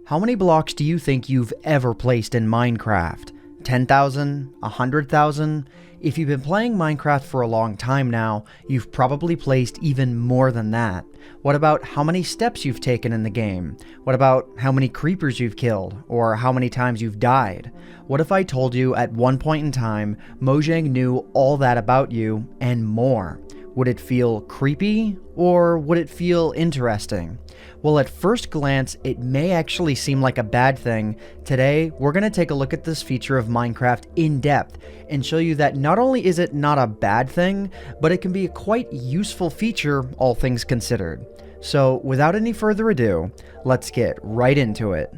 How many blocks do you think you've ever placed in Minecraft? 10,000? 100,000? If you've been playing Minecraft for a long time now, you've probably placed even more than that. What about how many steps you've taken in the game? What about how many creepers you've killed? Or how many times you've died? What if I told you at one point in time, Mojang knew all that about you and more? Would it feel creepy, or would it feel interesting? Well, at first glance, it may actually seem like a bad thing. Today, we're going to take a look at this feature of Minecraft in depth and show you that not only is it not a bad thing, but it can be a quite useful feature, all things considered. So, without any further ado, let's get right into it.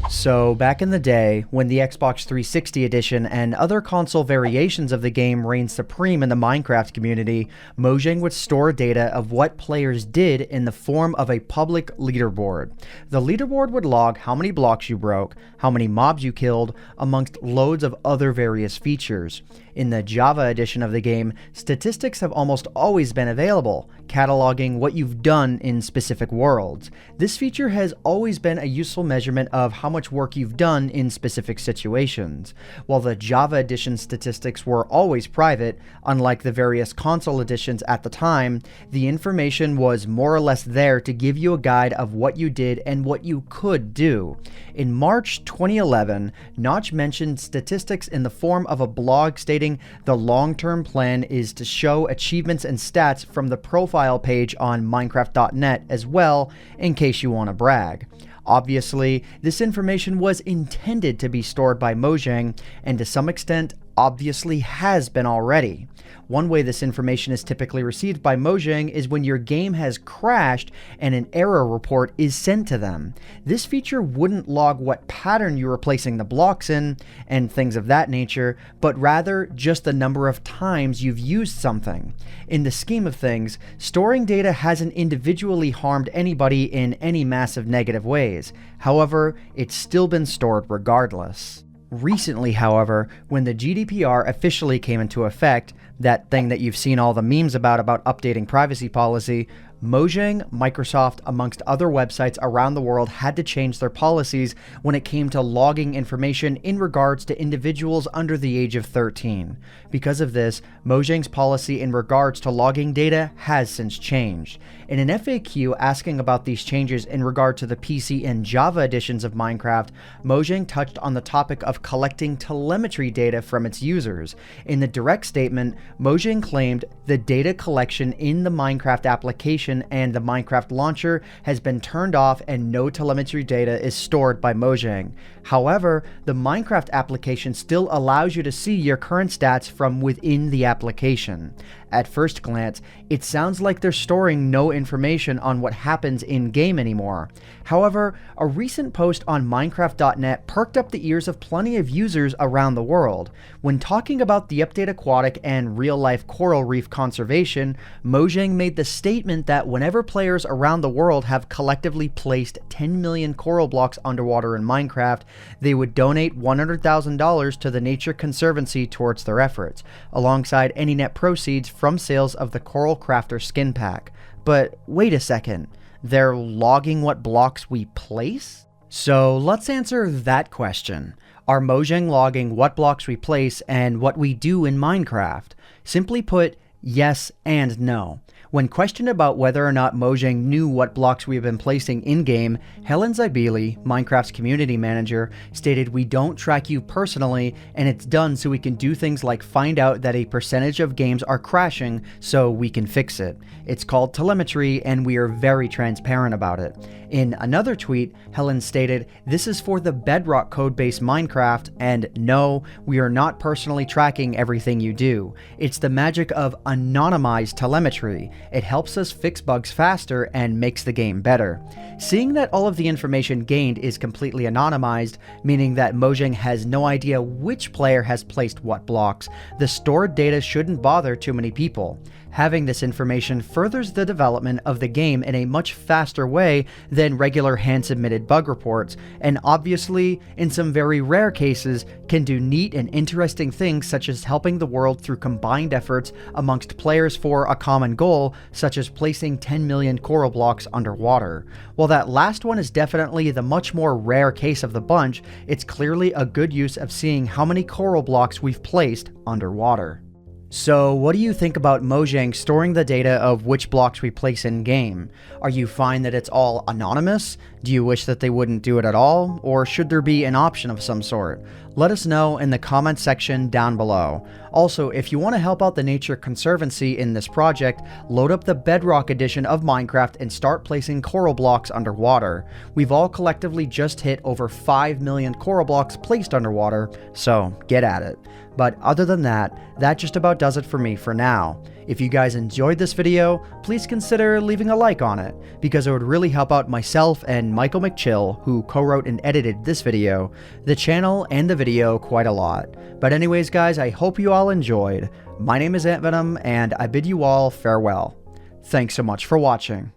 So, back in the day, when the Xbox 360 edition and other console variations of the game reigned supreme in the Minecraft community, Mojang would store data of what players did in the form of a public leaderboard. The leaderboard would log how many blocks you broke, how many mobs you killed, amongst loads of other various features. In the Java edition of the game, statistics have almost always been available, cataloging what you've done in specific worlds. This feature has always been a useful measurement of how much work you've done in specific situations. While the Java edition statistics were always private, unlike the various console editions at the time, the information was more or less there to give you a guide of what you did and what you could do. In March 2011, Notch mentioned statistics in the form of a blog stating the long-term plan is to show achievements and stats from the profile page on Minecraft.net as well, in case you want to brag. Obviously, this information was intended to be stored by Mojang, and to some extent, obviously has been already. One way this information is typically received by Mojang is when your game has crashed and an error report is sent to them. This feature wouldn't log what pattern you were placing the blocks in and things of that nature, but rather just the number of times you've used something. In the scheme of things, storing data hasn't individually harmed anybody in any massive negative ways. However, it's still been stored regardless. Recently, however, when the GDPR officially came into effect, that thing that you've seen all the memes about updating privacy policy, Mojang, Microsoft, amongst other websites around the world had to change their policies when it came to logging information in regards to individuals under the age of 13. Because of this, Mojang's policy in regards to logging data has since changed. In an FAQ asking about these changes in regard to the PC and Java editions of Minecraft, Mojang touched on the topic of collecting telemetry data from its users. In the direct statement, Mojang claimed the data collection in the Minecraft application and the Minecraft launcher has been turned off and no telemetry data is stored by Mojang. However, the Minecraft application still allows you to see your current stats from within the application. At first glance, it sounds like they're storing no information on what happens in-game anymore. However, a recent post on Minecraft.net perked up the ears of plenty of users around the world. When talking about the update aquatic and real-life coral reef conservation, Mojang made the statement that whenever players around the world have collectively placed 10 million coral blocks underwater in Minecraft, they would donate $100,000 to the Nature Conservancy towards their efforts, alongside any net proceeds from sales of the Coral Crafter skin pack. But wait a second, they're logging what blocks we place? So let's answer that question. Are Mojang logging what blocks we place and what we do in Minecraft? Simply put, yes and no. When questioned about whether or not Mojang knew what blocks we've been placing in-game, Helen Zybili, Minecraft's community manager, stated, "We don't track you personally, and it's done so we can do things like find out that a percentage of games are crashing so we can fix it. It's called telemetry, and we are very transparent about it." In another tweet, Helen stated, "This is for the Bedrock code-based Minecraft, and no, we are not personally tracking everything you do. It's the magic of anonymized telemetry. It helps us fix bugs faster and makes the game better." Seeing that all of the information gained is completely anonymized, meaning that Mojang has no idea which player has placed what blocks, the stored data shouldn't bother too many people. Having this information furthers the development of the game in a much faster way than regular hand-submitted bug reports, and obviously, in some very rare cases, can do neat and interesting things such as helping the world through combined efforts amongst players for a common goal, such as placing 10 million coral blocks underwater. While that last one is definitely the much more rare case of the bunch, it's clearly a good use of seeing how many coral blocks we've placed underwater. So what do you think about Mojang storing the data of which blocks we place in game? Are you fine that it's all anonymous? Do you wish that they wouldn't do it at all? Or should there be an option of some sort? Let us know in the comment section down below. Also, if you want to help out the Nature Conservancy in this project, load up the Bedrock edition of Minecraft and start placing coral blocks underwater. We've all collectively just hit over 5 million coral blocks placed underwater, so get at it. But other than that, that just about does it for me for now. If you guys enjoyed this video, please consider leaving a like on it, because it would really help out myself and Michael McChill, who co-wrote and edited this video, the channel and the video quite a lot. But anyways guys, I hope you all enjoyed. My name is AntVenom, and I bid you all farewell. Thanks so much for watching.